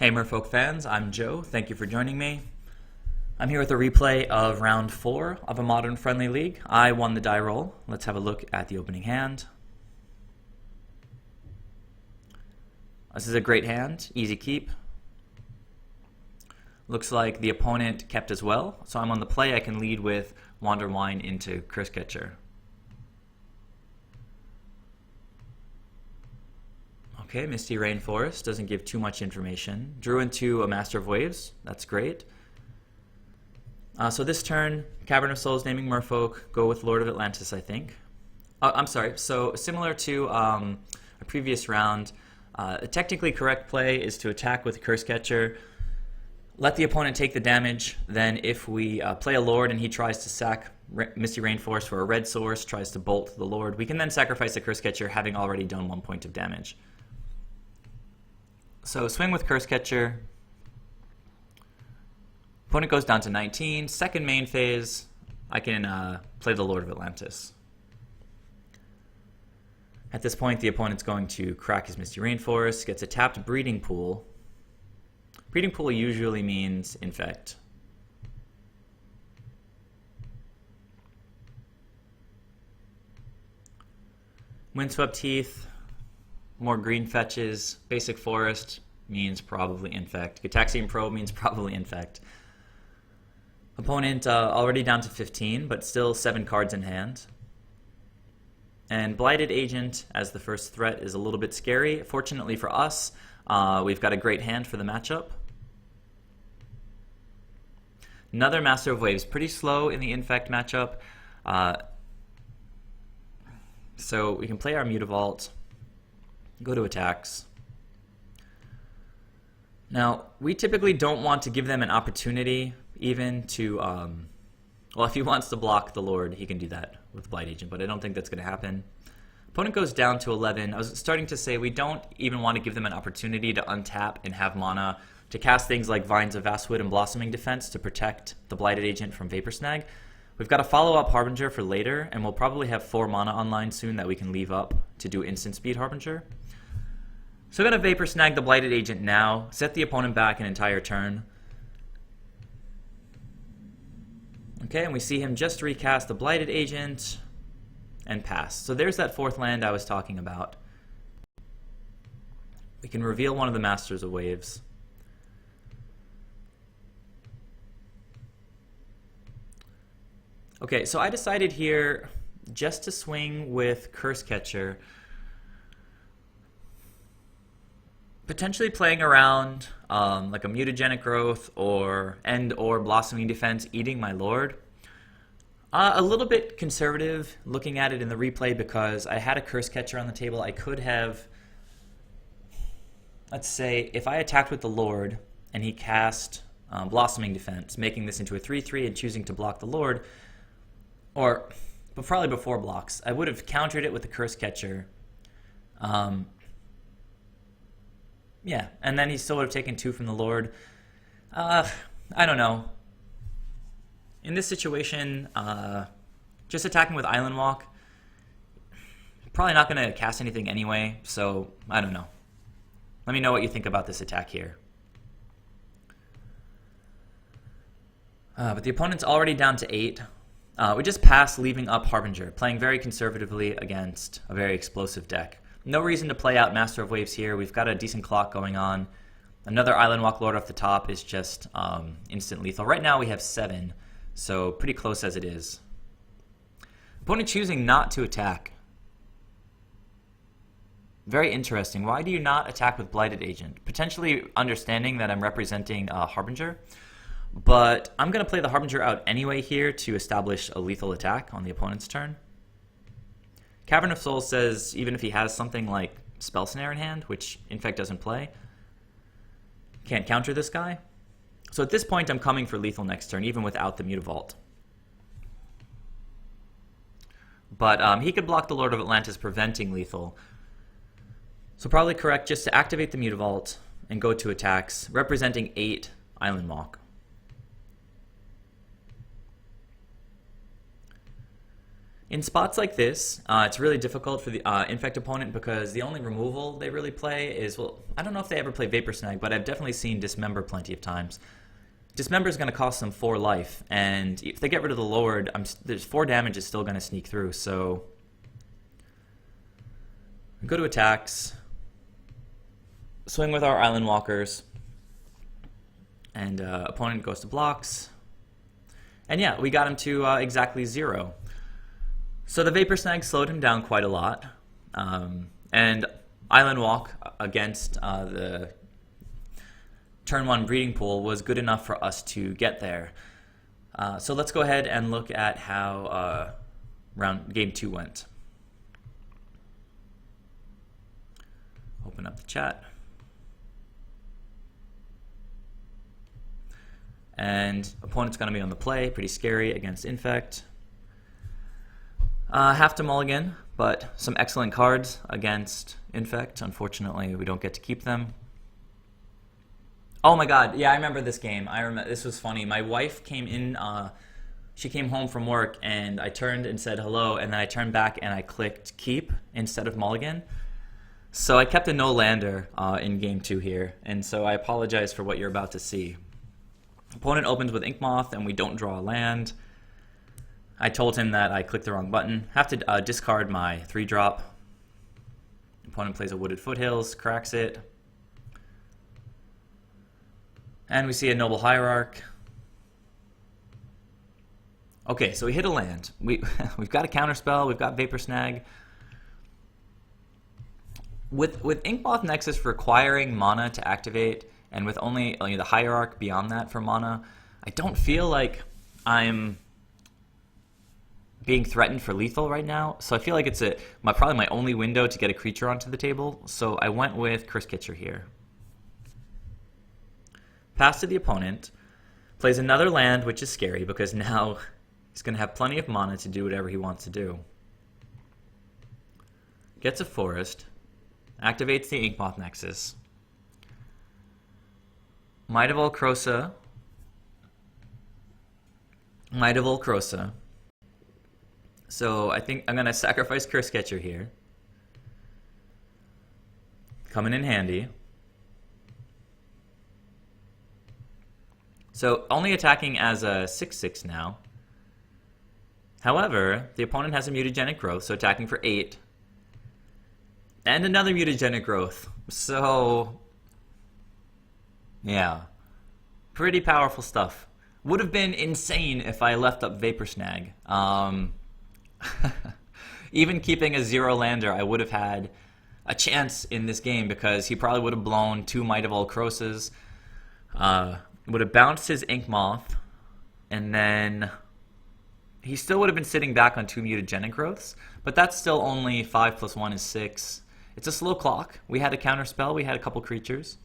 Hey Merfolk fans, I'm Joe. Thank you for joining me. I'm here with a replay of round 4 of a modern friendly league. I won the die roll. Let's have a look at the opening hand. This is a great hand, easy keep. Looks like the opponent kept as well, so I'm on the play. I can lead with Wanderwine into Cursecatcher. Okay, Misty Rainforest doesn't give too much information. Drew into a Master of Waves, that's great. So this turn, Cavern of Souls naming Merfolk, go with Lord of Atlantis, I think. I'm sorry, so similar to a previous round, a technically correct play is to attack with Cursecatcher, let the opponent take the damage, then if we play a Lord and he tries to sack Misty Rainforest for a red source, tries to bolt the Lord, we can then sacrifice the Cursecatcher having already done 1 point of damage. So swing with Cursecatcher. Opponent goes down to 19. Second main phase, I can play the Lord of Atlantis. At this point, the opponent's going to crack his Misty Rainforest, gets a tapped Breeding Pool. Breeding Pool usually means Infect. Windswept Heath. More green fetches. Basic Forest means probably Infect. Gitaxian Probe means probably Infect. Opponent already down to 15, but still 7 cards in hand. And Blighted Agent as the first threat is a little bit scary. Fortunately for us, we've got a great hand for the matchup. Another Master of Waves, pretty slow in the Infect matchup. So we can play our Mutavault. Go to attacks. Now, we typically don't want to give them an opportunity even to, well, if he wants to block the Lord, he can do that with Blight Agent, but I don't think that's going to happen. Opponent goes down to 11. I was starting to say we don't even want to give them an opportunity to untap and have mana to cast things like Vines of Vastwood and Blossoming Defense to protect the Blighted Agent from Vapor Snag. We've got a follow-up Harbinger for later, and we'll probably have 4 mana online soon that we can leave up to do instant speed Harbinger. So I'm going to Vapor Snag the Blighted Agent now, set the opponent back an entire turn. Okay, and we see him just recast the Blighted Agent and pass. So there's that 4th land I was talking about. We can reveal one of the Masters of Waves. Okay, so I decided here just to swing with Cursecatcher. Potentially playing around like a Mutagenic Growth or Blossoming Defense, eating my Lord. A little bit conservative looking at it in the replay because I had a Cursecatcher on the table. I could have, let's say, if I attacked with the Lord and he cast Blossoming Defense, making this into a 3/3 and choosing to block the Lord, but probably before blocks, I would have countered it with the Cursecatcher. Yeah, and then he still would have taken 2 from the Lord. I don't know. In this situation, just attacking with Island Walk, probably not going to cast anything anyway, so I don't know. Let me know what you think about this attack here. But the opponent's already down to 8. We just pass, leaving up Harbinger, playing very conservatively against a very explosive deck. No reason to play out Master of Waves here. We've got a decent clock going on. Another Island Walk Lord off the top is just instant lethal. Right now we have 7, so pretty close as it is. Opponent choosing not to attack. Very interesting. Why do you not attack with Blighted Agent? Potentially understanding that I'm representing Harbinger, but I'm going to play the Harbinger out anyway here to establish a lethal attack on the opponent's turn. Cavern of Souls says even if he has something like Spell Snare in hand, which Infect doesn't play, can't counter this guy. So at this point I'm coming for lethal next turn, even without the Mutavault. But he could block the Lord of Atlantis, preventing lethal. So probably correct just to activate the Mutavault and go to attacks, representing 8 Island Walk. In spots like this, it's really difficult for the Infect opponent because the only removal they really play is, well, I don't know if they ever play Vapor Snag, but I've definitely seen Dismember plenty of times. Dismember is going to cost them 4 life, and if they get rid of the Lord, there's 4 damage is still going to sneak through, so... Go to attacks. Swing with our Island Walkers. And opponent goes to blocks. And yeah, we got him to exactly 0. So the Vapor Snag slowed him down quite a lot. And Island Walk against the turn 1 Breeding Pool was good enough for us to get there. So let's go ahead and look at how game 2 went. Open up the chat. And opponent's going to be on the play, pretty scary against Infect. Have to mulligan, but some excellent cards against Infect. Unfortunately, we don't get to keep them. Oh my god, yeah, I remember this game. I remember this was funny. My wife came in, she came home from work, and I turned and said hello, and then I turned back and I clicked keep instead of mulligan. So I kept a no-lander in game 2 here, and so I apologize for what you're about to see. Opponent opens with Inkmoth, and we don't draw a land. I told him that I clicked the wrong button. Have to discard my 3-drop. Opponent plays a Wooded Foothills, cracks it. And we see a Noble Hierarch. Okay, so we hit a land. We've got a Counterspell, we've got Vapor Snag. With Inkmoth Nexus requiring mana to activate, and with only the Hierarch beyond that for mana, I don't feel like I'm being threatened for lethal right now. So I feel like it's probably my only window to get a creature onto the table. So I went with Cursecatcher here. Pass to the opponent. Plays another land, which is scary because now he's going to have plenty of mana to do whatever he wants to do. Gets a forest. Activates the Inkmoth Nexus. Mutavault Krosa. Mutavault Krosa. So I think I'm going to sacrifice Cursecatcher here. Coming in handy. So only attacking as a 6/6 now. However, the opponent has a Mutagenic Growth, so attacking for 8. And another Mutagenic Growth. So, yeah. Pretty powerful stuff. Would have been insane if I left up Vapor Snag. Even keeping a 0-lander, I would have had a chance in this game because he probably would have blown 2 Mutavault Krosas. Would have bounced his Inkmoth, and then he still would have been sitting back on 2 Mutagenic Growths, but that's still only 5 + 1 is 6. It's a slow clock. We had a counterspell. We had a couple creatures.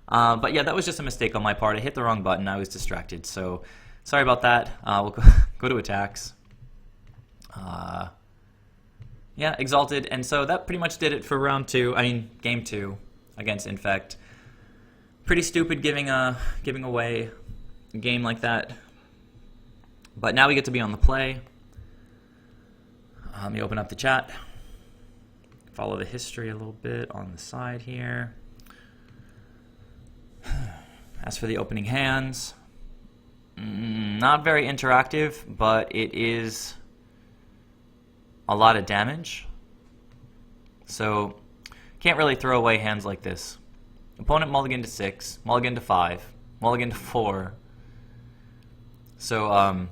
But yeah, that was just a mistake on my part. I hit the wrong button. I was distracted. So sorry about that. We'll go to attacks. Yeah, Exalted. And so that pretty much did it for game 2 against Infect. Pretty stupid giving away a game like that. But now we get to be on the play. Let me open up the chat. Follow the history a little bit on the side here. As for the opening hands, not very interactive, but it is a lot of damage. So can't really throw away hands like this. Opponent mulligan to 6, mulligan to 5, mulligan to 4. So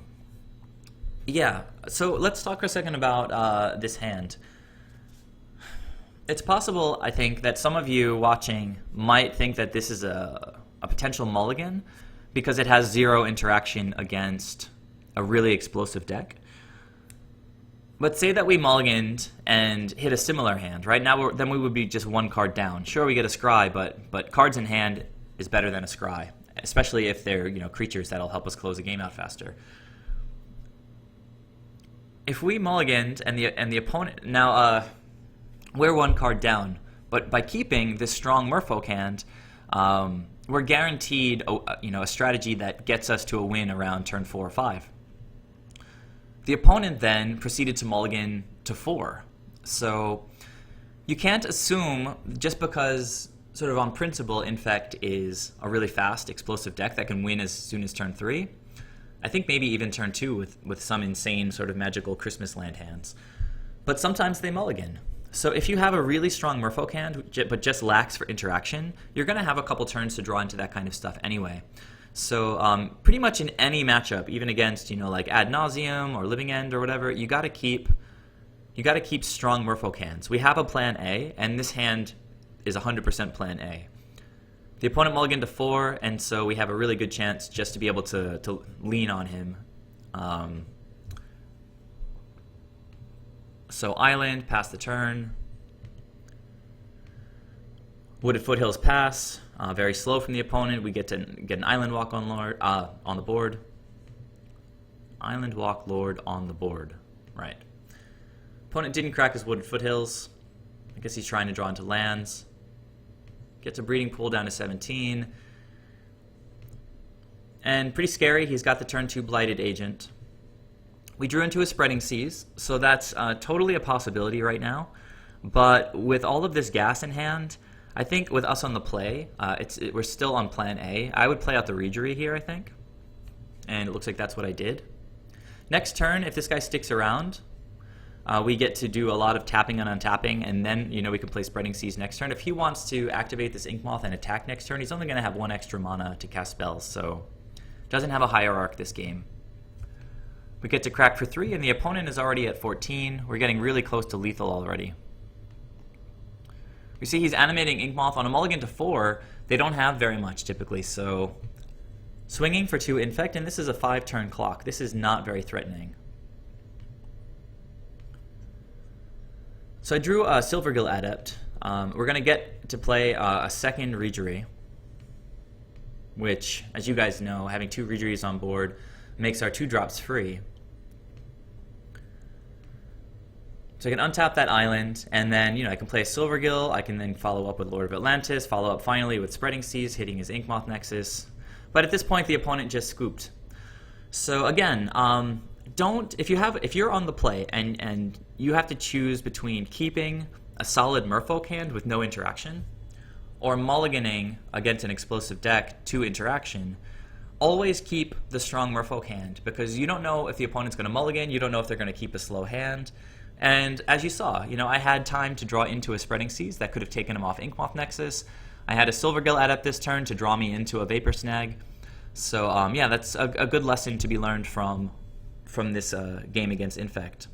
yeah. So let's talk for a second about this hand. It's possible, I think, that some of you watching might think that this is a potential mulligan because it has 0 interaction against a really explosive deck. But say that we mulliganed and hit a similar hand. Right now, then we would be just 1 card down. Sure, we get a scry, but cards in hand is better than a scry, especially if they're creatures that'll help us close the game out faster. If we mulliganed and the opponent now. We're 1 card down, but by keeping this strong Merfolk hand, we're guaranteed a strategy that gets us to a win around turn 4 or 5. The opponent then proceeded to mulligan to 4. So you can't assume, just because sort of on principle Infect is a really fast, explosive deck that can win as soon as turn 3. I think maybe even turn 2 with some insane sort of magical Christmas land hands. But sometimes they mulligan. So if you have a really strong Merfolk hand, but just lacks for interaction, you're going to have a couple turns to draw into that kind of stuff anyway. So pretty much in any matchup, even against, you know, like Ad Nauseam or Living End or whatever, you got to keep strong Merfolk hands. We have a plan A, and this hand is 100% plan A. The opponent mulliganed to 4, and so we have a really good chance just to be able to lean on him. So Island, pass the turn. Wooded Foothills pass. Very slow from the opponent. We get to get an Island Walk on Lord on the board. Island Walk Lord on the board. Right. Opponent didn't crack his Wooded Foothills. I guess he's trying to draw into lands. Gets a Breeding Pool down to 17. And pretty scary, he's got the turn 2 Blighted Agent. We drew into a Spreading Seas, so that's totally a possibility right now. But with all of this gas in hand, I think with us on the play, we're still on plan A. I would play out the Reejerey here, I think. And it looks like that's what I did. Next turn, if this guy sticks around, we get to do a lot of tapping and untapping, and then, you know, we can play Spreading Seas next turn. If he wants to activate this Inkmoth and attack next turn, he's only going to have 1 extra mana to cast spells, so doesn't have a hierarch this game. We get to crack for 3, and the opponent is already at 14. We're getting really close to lethal already. We see he's animating Inkmoth on a mulligan to 4. They don't have very much typically, so swinging for 2 Infect, and this is a 5-turn clock. This is not very threatening. So I drew a Silvergill Adept. We're going to get to play a second Reejerey, which, as you guys know, having 2 Reejereys on board makes our 2 drops free. So I can untap that island, and then, you know, I can play a Silvergill. I can then follow up with Lord of Atlantis, follow up finally with Spreading Seas, hitting his Inkmoth Nexus. But at this point, the opponent just scooped. So again, if you're on the play and you have to choose between keeping a solid Merfolk hand with no interaction or mulliganing against an explosive deck 2 interaction, always keep the strong Merfolk hand, because you don't know if the opponent's going to mulligan, you don't know if they're going to keep a slow hand. And as you saw, you know, I had time to draw into a Spreading Seas that could have taken him off Inkmoth Nexus. I had a Silvergill Adept this turn to draw me into a Vapor Snag. So yeah, that's a good lesson to be learned from this game against Infect.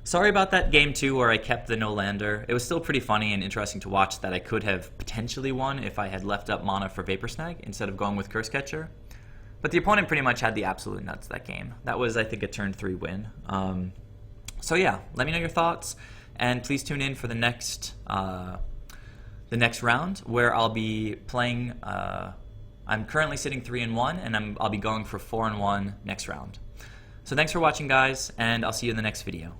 Sorry about that game 2 where I kept the no-lander. It was still pretty funny and interesting to watch that I could have potentially won if I had left up mana for Vapor Snag instead of going with Cursecatcher. But the opponent pretty much had the absolute nuts that game. That was, I think, a turn 3 win. So yeah, let me know your thoughts, and please tune in for the next round where I'll be playing. I'm currently sitting 3-1, and I'll be going for 4-1 next round. So thanks for watching, guys, and I'll see you in the next video.